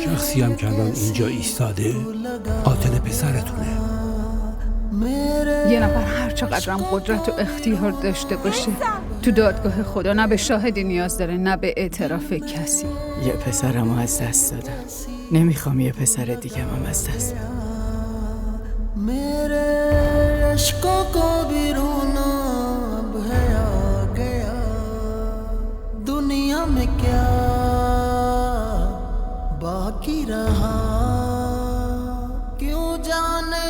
شخصی هم که الان اینجا ایستاده قاتل پسرتونه. یه نفر هر چقدرم قدرت و اختیار داشته باشه تو دادگاه خدا نه به شاهدی نیاز داره نه به اعتراف کسی. یه پسرمو از دست دادم، نمیخوام یه پسر دیگه هم از دست بدم. दुनिया में क्या बाकी रहा क्यों जाने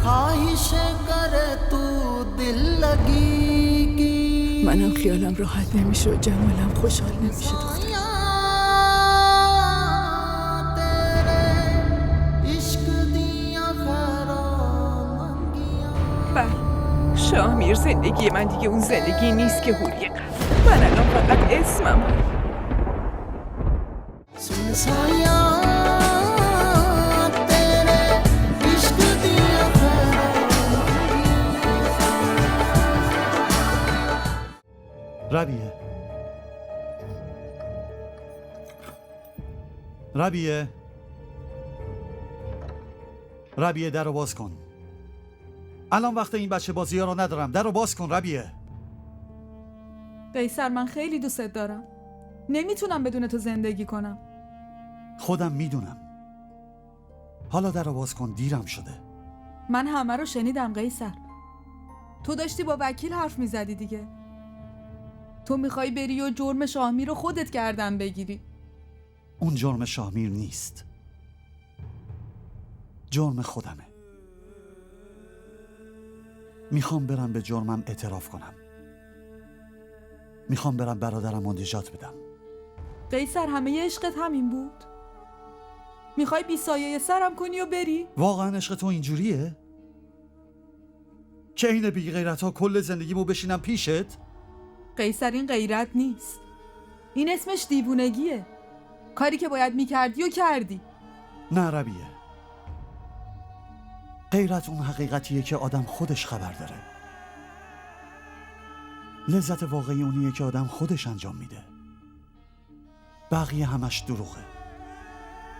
ख्वाहिश करे तू दिल लगी की منم خیالم راحت نمیشه و جمالم خوشحال نمیشه دختر. شامیر زندگی من دیگه اون زندگی نیست که هوری قبل. من الان فقط اسمم. ربیه در رو باز کن. الان وقت این بچه بازی ها رو ندارم. در رو باز کن ربیه. قیصر من خیلی دوستت دارم. نمیتونم بدون تو زندگی کنم. خودم میدونم. حالا در رو باز کن، دیرم شده. من همه رو شنیدم قیصر. تو داشتی با وکیل حرف میزدی دیگه. تو میخوای بری و جرم شاهمیر رو خودت گردن بگیری. اون جرم شاهمیر نیست، جرم خودمه. میخوام برم به جرمم اعتراف کنم. میخوام برم برادرم رو نجات بدم. قیصر همه عشقت همین بود؟ میخوای بی سایه سرم کنی و بری؟ واقعا عشق تو اینجوریه؟ که این بی غیرت ها کل زندگیمو بشینم پیشت؟ قیصر این غیرت نیست، این اسمش دیوونگیه. کاری که باید میکردی و کردی. نه ربیه، غیرت اون حقیقتیه که آدم خودش خبر داره. لذت واقعی اونیه که آدم خودش انجام میده. بقیه همش دروغه.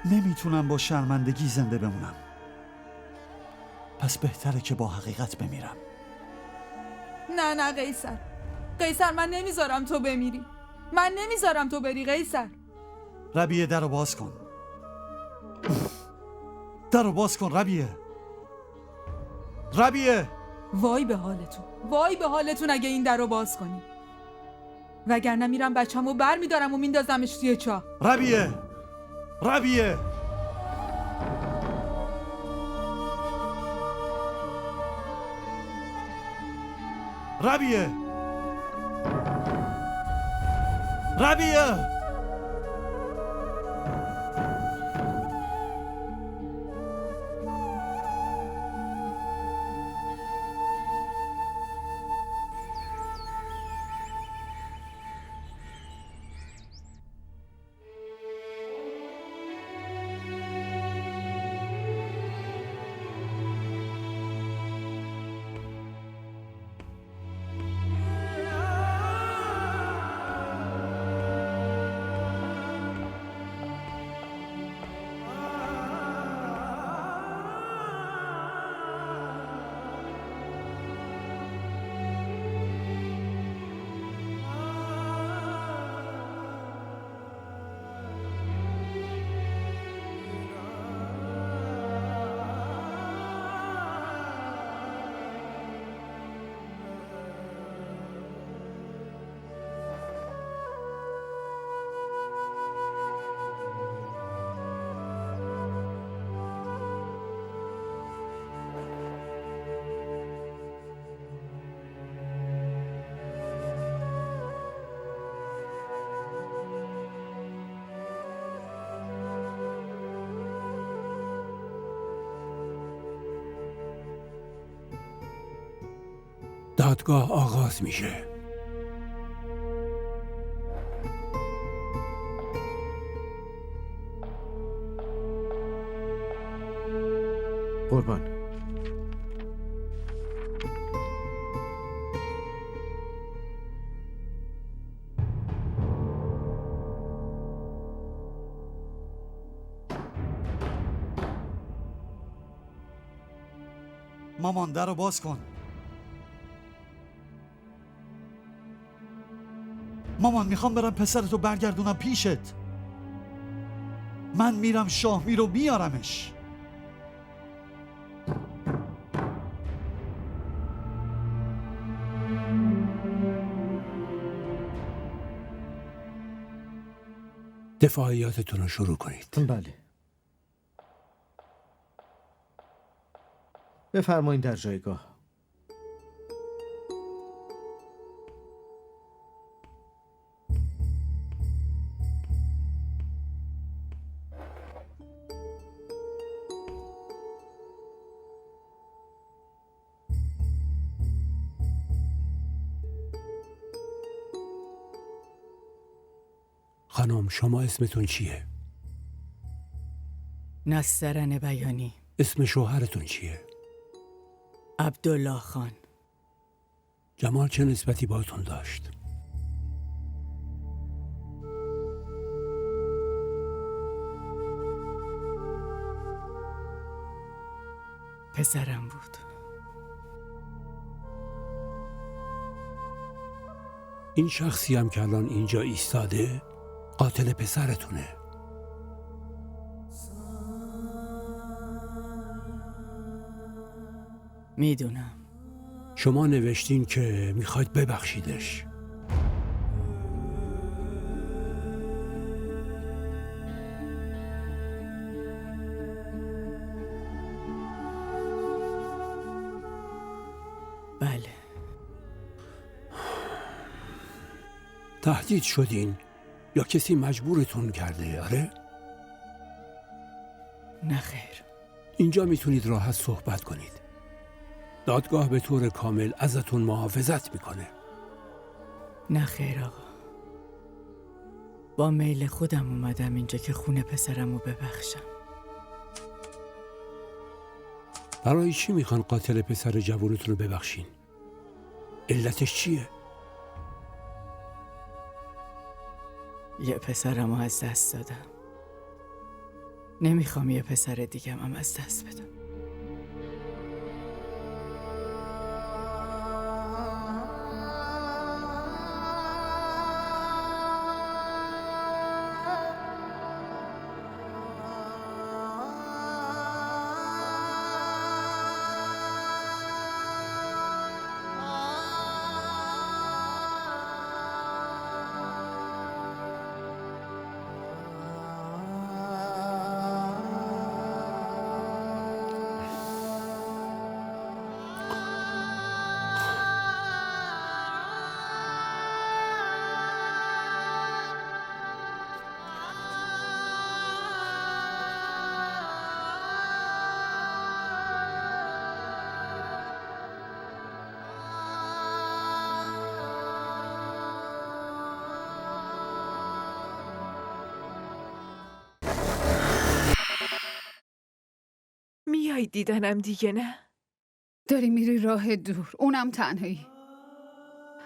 نمیتونم با شرمندگی زنده بمونم. پس بهتره که با حقیقت بمیرم. نه قیصر، قیصر من نمیذارم تو بمیری. من نمیذارم تو بری قیصر. ربیه در رو باز کن. در رو باز کن ربیه. ربیه وای به حالتون، وای به حالتون اگه این در رو باز کنی. وگرنه میرم بچه‌مو بر میدارم و میندازمش توی چاه. ربیه ربیه ربیه ربیه دادگاه آغاز میشه. قربان مامان در رو باز کن. مامان میخوام برم پسرتو برگردونم پیشت. من میرم شاهمیر رو میارمش. دفاعیاتتون رو شروع کنید. بله. بفرمایید در جایگاه. خانم شما اسمتون چیه؟ نسترن بیانی. اسم شوهرتون چیه؟ عبدالله خان. جمال چه نسبتی باهاتون داشت؟ پسرم بود. این شخصی هم که الان اینجا ایستاده قاتل پسرتونه. میدونم. شما نوشتین که میخواید ببخشیدش. بله. تهدید شدین یا کسی مجبورتون کرده؟ آره؟ نه خیر. اینجا میتونید راحت صحبت کنید. دادگاه به طور کامل ازتون محافظت میکنه. نه خیر آقا. با میل خودم اومدم اینجا که خون پسرم رو ببخشم. برای چی میخوان قاتل پسر جوونتون رو ببخشین؟ علتش چیه؟ یه پسرم رو از دست دادم. نمیخوام یه پسر دیگم هم از دست بدم. میای دیدنم دیگه نه؟ داری میری راه دور، اونم تنهایی.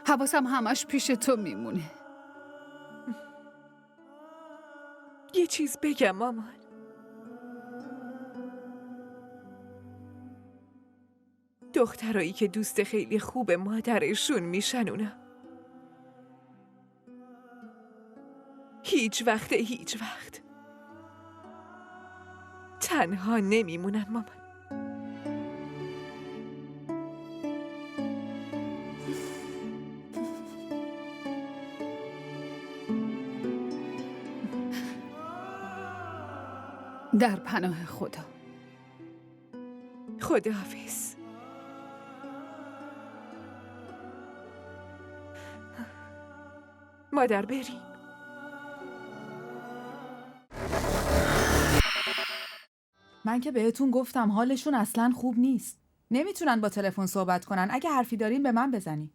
حواسم همش پیش تو میمونه. یه چیز بگم مامان. دخترایی که دوست خیلی خوب مادرشون میشن اونا هیچ وقت تنها نمیمونن مامان. در پناه خدا. خداحافظ. مادر بریم. من که بهتون گفتم حالشون اصلا خوب نیست. نمیتونن با تلفن صحبت کنن. اگه حرفی دارین به من بزنین.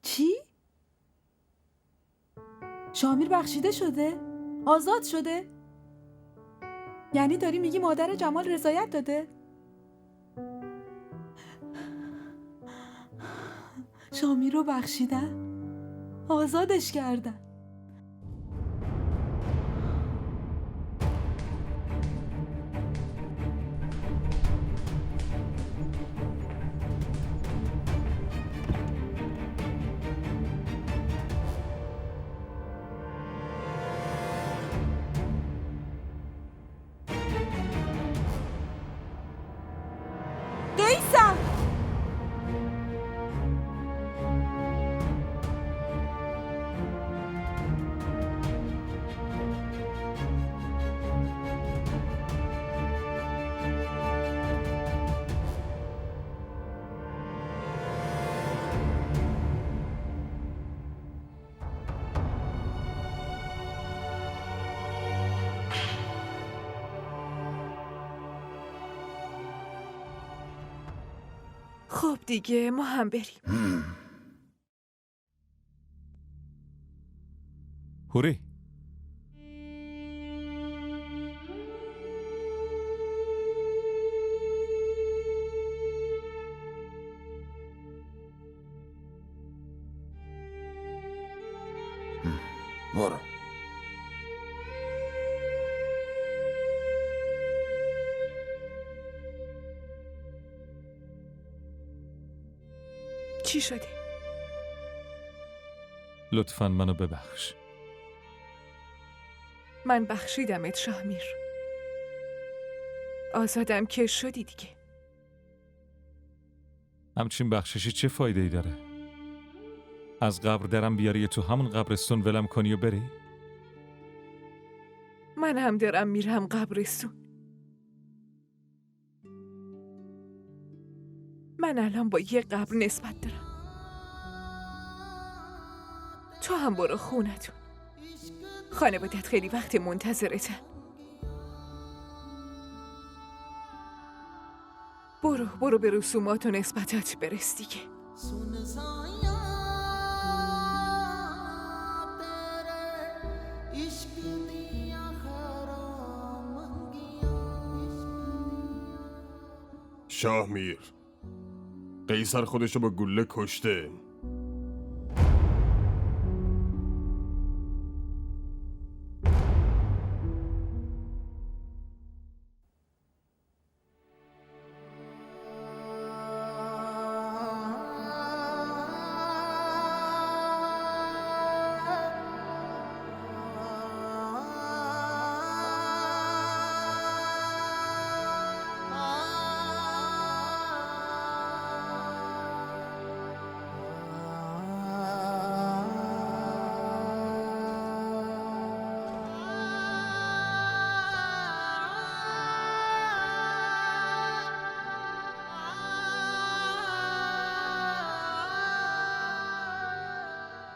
چی؟ شامیر بخشیده شده؟ آزاد شده؟ یعنی داری میگی مادر جمال رضایت داده؟ شامیر رو بخشیدن؟ آزادش کردن؟ خب دیگه ما هم بریم. هوری، برو. چی شده؟ لطفاً منو ببخش. من بخشیدمت شاهمیر. آزادم که شدی دیگه. همچین بخششی چه فایده ای داره؟ از قبر درم بیاری تو همون قبرستون ولم کنی و بری؟ من هم دارم میرم قبرستون. من الان با یه قبر نسبت دارم. تو هم برو خونتون. خانوادت خیلی وقت منتظرتن. برو به رسومات و نسبتات برس دیگه. شاهمیر، قیصر خودشو با گله کشته.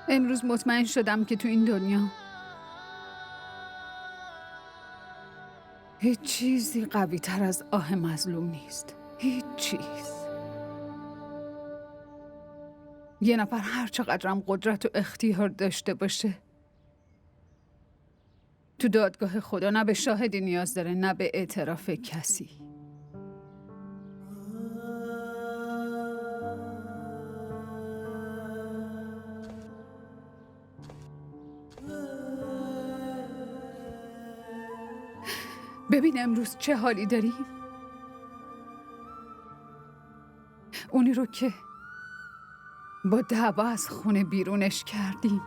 امروز مطمئن شدم که تو این دنیا هیچ چیزی قوی تر از آه مظلوم نیست. هیچ چیز. یه نفر هر چقدرم قدرت و اختیار داشته باشه، تو دادگاه خدا نه به شاهدی نیاز داره نه به اعتراف کسی. ببین امروز چه حالی داریم؟ اونی رو که با دعوا از خونه بیرونش کردیم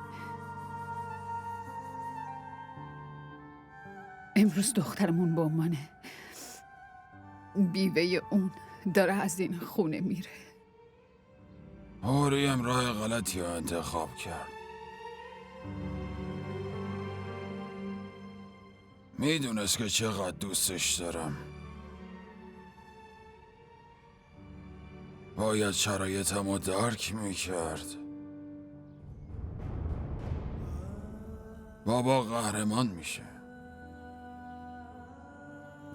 امروز دخترمون به عنوان بیوه اون داره از این خونه میره. هوری هم راه غلطی رو انتخاب کرد. میدونست که چقدر دوستش دارم. باید شرایطم رو درک میکرد. بابا قهرمان میشه،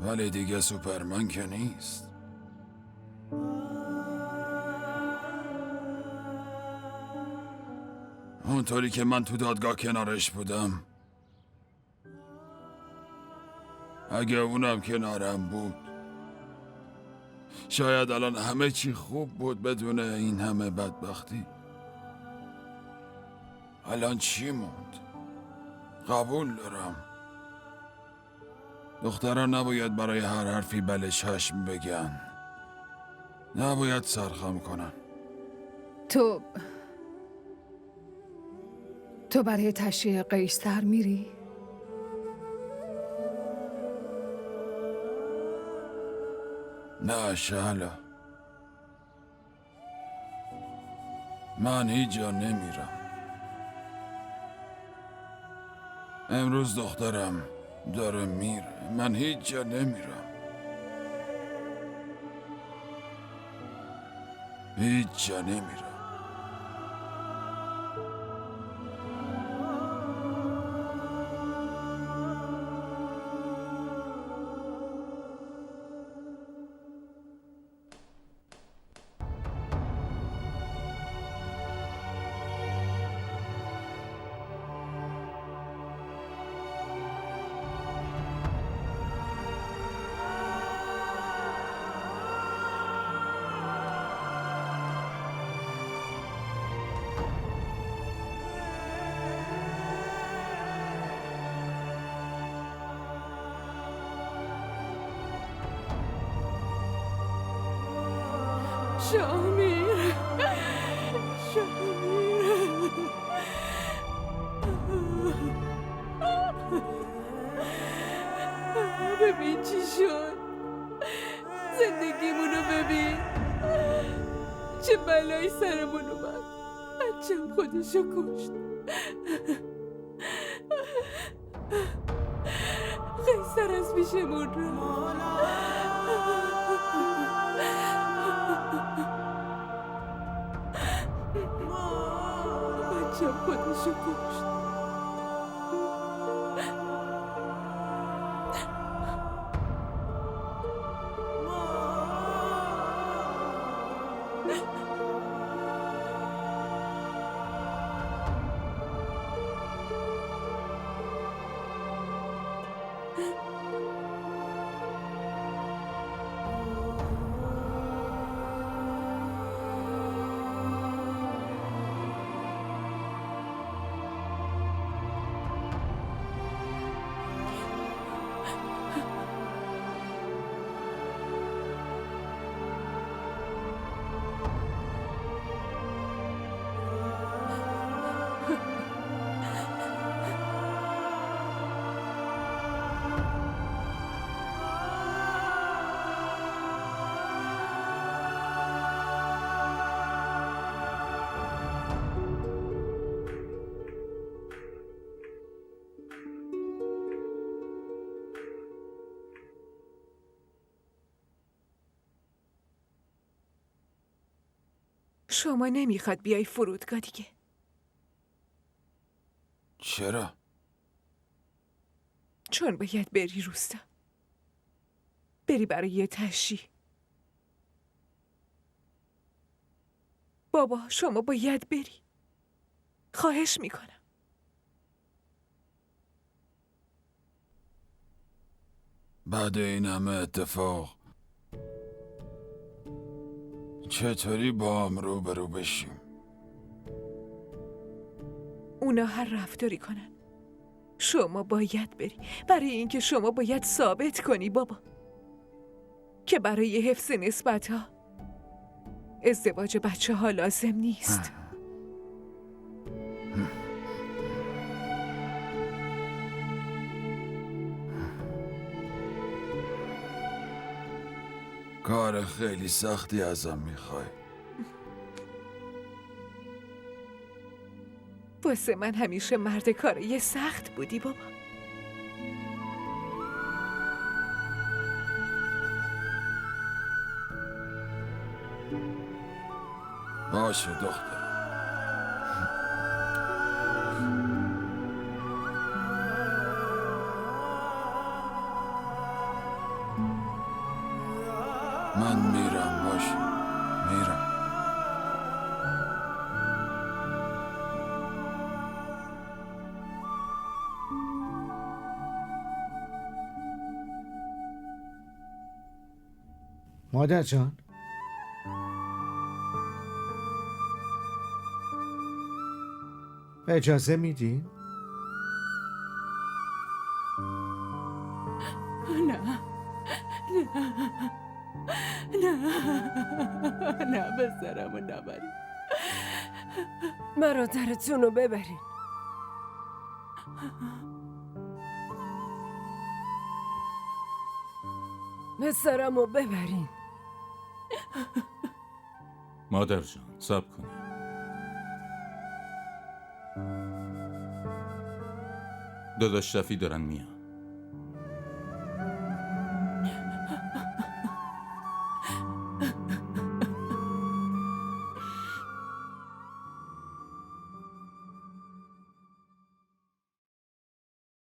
ولی دیگه سوپرمن که نیست. اونطوری که من تو دادگاه کنارش بودم، اگه اونم کنارم بود شاید الان همه چی خوب بود بدون این همه بدبختی. الان چی موند؟ قبول دارم دختران نباید برای هر حرفی بله چشم بگن، نباید سرخم کنن. تو برای تشییع قیصر میری؟ نه شهلا، من هیچ جا نمیرم. امروز دخترم داره میره، من هیچ جا نمیرم. هیچ جا نمیرم. شامیر ببین چی شد، زندگیمونو ببین، چه بلایی سرمون اومد. بچم خودشو کشت. قیصر از پیشمون رفت. بچم خودشو کشت. شما نمیخواد بیای فرودگاه دیگه؟ چرا؟ چون باید بری روستا. بری برای یه تشییع. بابا شما باید بری. خواهش میکنم. بعد این همه اتفاق چطوری با هم روبرو بشیم؟ اونا هر رفتاری کنن، شما باید بری. برای اینکه شما باید ثابت کنی بابا که برای حفظ نسبت ها ازدواج بچه ها لازم نیست. کار خیلی سختی ازم میخوای. واسه من همیشه مرد کاری سخت بودی بابا. باشه دختر. من میرم. باشه میرم. مادر جان، اجازه میدین؟ نه بسرمو نبرین. برادرتون رو ببرین. پسرمو ببرین. مادر جان صبر کنی. داداش شفی دارن میان.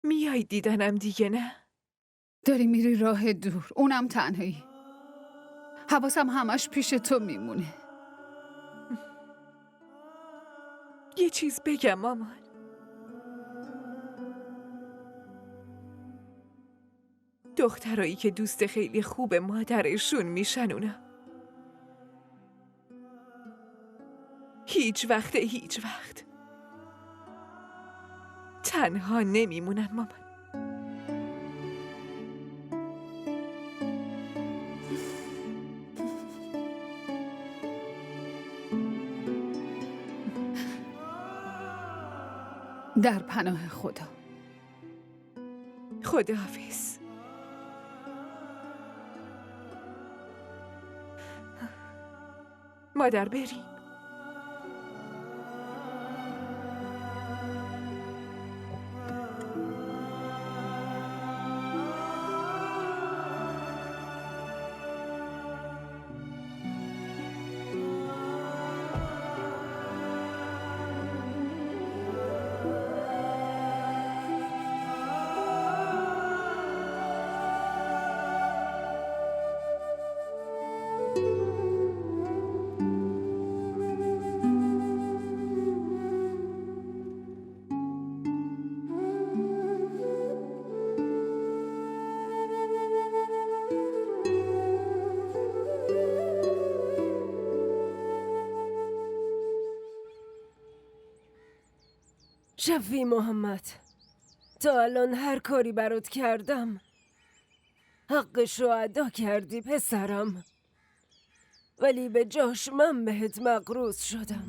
میای دیدنم دیگه نه؟ داری میری راه دور، اونم تنهایی. حواسم همش پیش تو میمونه. یه چیز بگم مامان. دخترایی که دوست خیلی خوب مادرشون میشن اونا هیچ وقت تنها نمیمونن مامان. در پناه خدا. خداحافظ. مادر بریم. شفیع محمد، تا الان هر کاری برات کردم حقش رو ادا کردی پسرم، ولی به جاش من بهت مغروض شدم.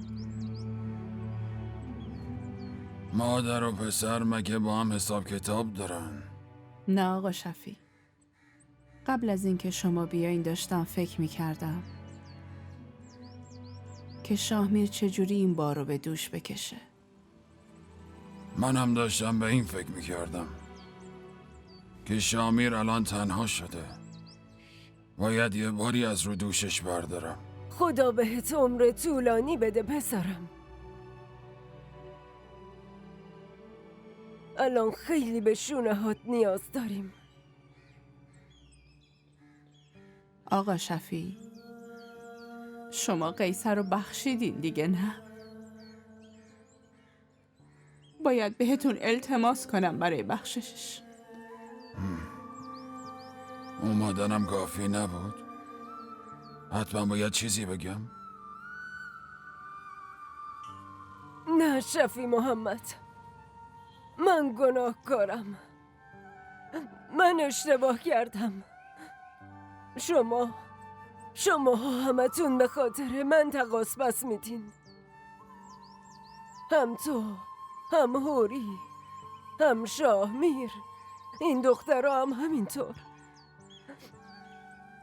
مادر و پسر مگه با هم حساب کتاب دارن؟ نه آقا شفیع، قبل از اینکه شما بیاین داشتم فکر میکردم که شاهمیر چجوری این بار رو به دوش بکشه. من هم داشتم به این فکر میکردم که شامیر الان تنها شده، باید یه باری از رو دوشش بردارم. خدا بهت عمر طولانی بده پسرم. الان خیلی به شونهات نیاز داریم. آقا شفیع، شما قیصر رو بخشیدین دیگه نه؟ باید بهتون التماس کنم برای بخششش. اومدنم کافی نبود؟ حتما باید چیزی بگم؟ نه شفیع محمد، من گناهکارم، من اشتباه کردم. شما همتون به خاطر من تقاص بس میدین، هم تو، هم هوری، هم شاهمیر، این دخترها هم همینطور.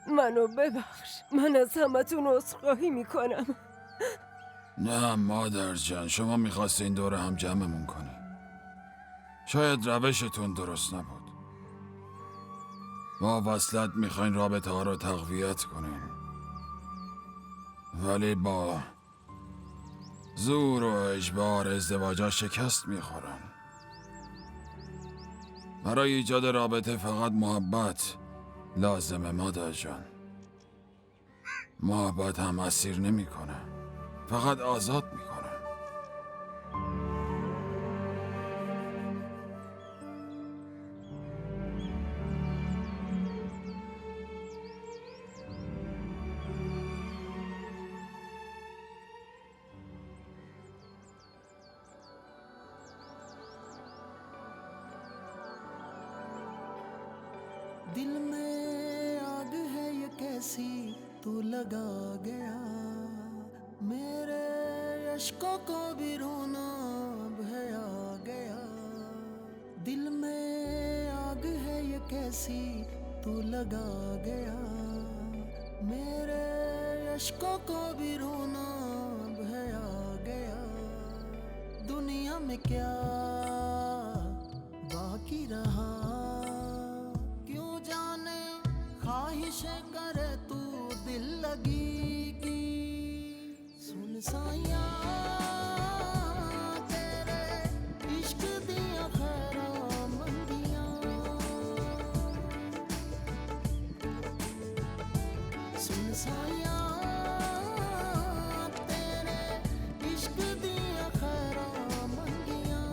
منو ببخش، من از همتون عذرخواهی میکنم. نه مادر جان، شما میخواستین دور هم جمعمون کنی. شاید روشتون درست نبود. با وصلت میخواین رابطه ها رو تقویت کنین، ولی با زور و اجبار ازدواجا شکست میخورن. برای ایجاد رابطه فقط محبت لازمه مادر جان. محبت هم اسیر نمیکنه، فقط آزاد میکنه. दिल में आग है ये कैसी तू लगा गया, मेरे अश्कों को भी रोना भया गया। दिल में आग है ये कैसी तू लगा गया, मेरे अश्कों को भी रोना भया गया। दुनिया में क्या बाकी रहा, ख्वाहिशें करे तू दिल लगी की। सुन साया तेरे इश्क दिया खैरा मंदियां, सुन साया तेरे इश्क दिया खैरा मंदियां।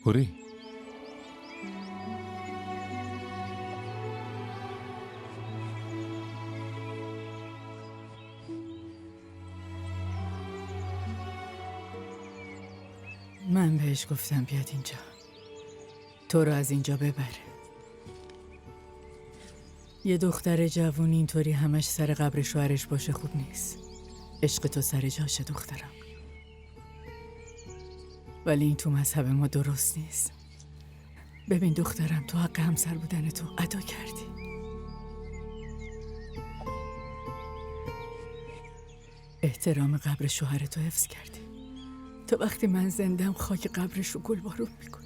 هوری، من بهش گفتم بیاد اینجا، تو رو از اینجا ببره. یه دختر جوون اینطوری همش سر قبر شوهرش باشه خوب نیست. عشق تو سر جاشه دخترم، ولی این تو مذهب ما درست نیست. ببین دخترم، تو حق همسر بودن تو ادا کردی. احترام قبر شوهر تو حفظ کردی. تا وقتی من زندم خاک قبرش رو گل بارون میکنم.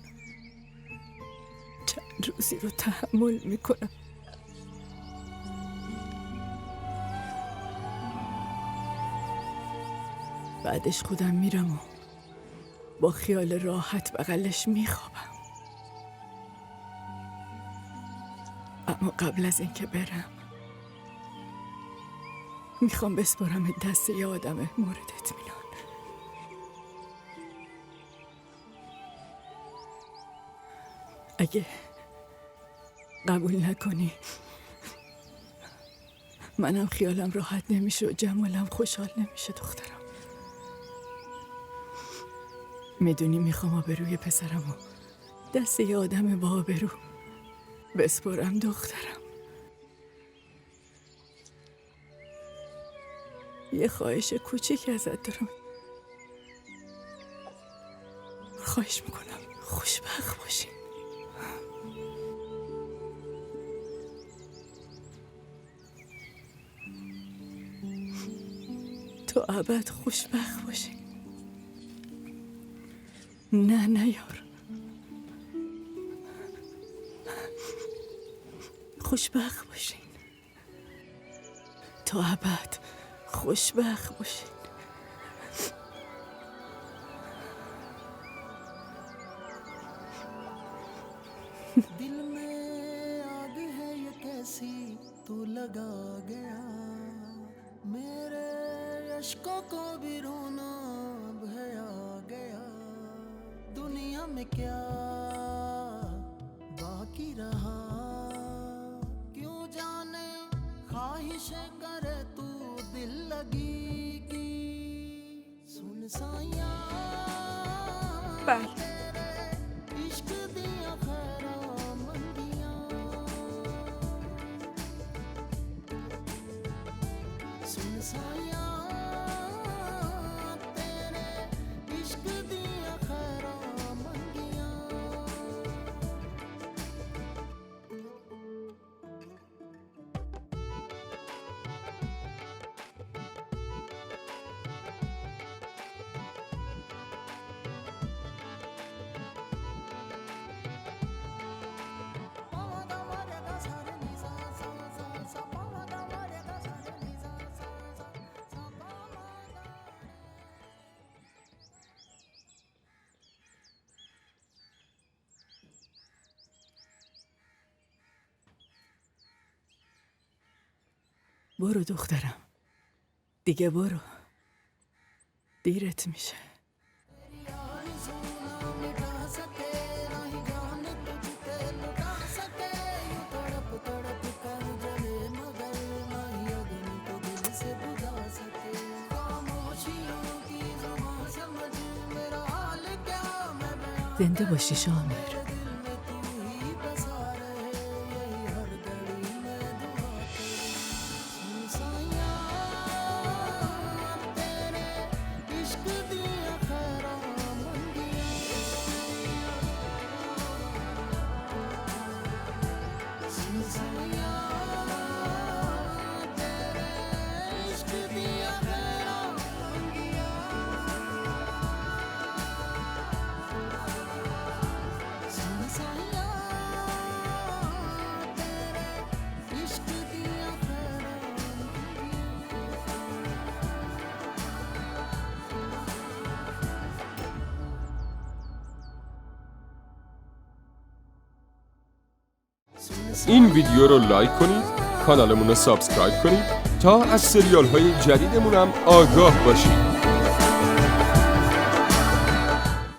چند روزی رو تحمل میکنم. بعدش خودم میرم و با خیال راحت بغلش میخوابم. اما قبل از اینکه برم میخوام بسپارم دست یه آدم مورد اطمینان. اگه قبول نکنی منم خیالم راحت نمیشه و جمالم خوشحال نمیشه دخترم. میدونی میخوام آبروی پسرم و دست یه آدم با آبرو بسپارم دخترم. یه خواهش کوچیک ازت دارم. خواهش میکنم خوشبخت باشی. تو ابد خوشبخت باشی. نه یار، خوشبخت باشین. تا ابد خوشبخت باشین. दिल में आग है ये कैसी तू लगा गया, मेरे अश्कों को भी रोना भया गया। दुनिया में क्या बाकी रहा, क्यों जाने ख्वाहिशें करे तू दिल लगी की। सुन साया بله इश्क दिया खैरा मंदियां, सुन साया तेरे इश्क दिया खैरा मंदियां। برو دخترم، دیگه برو، دیرت میشه. زنده باشی شامیر. این ویدیو رو لایک کنید، کانالمون رو سابسکرایب کنید تا از سریال های جدیدمون هم آگاه باشید.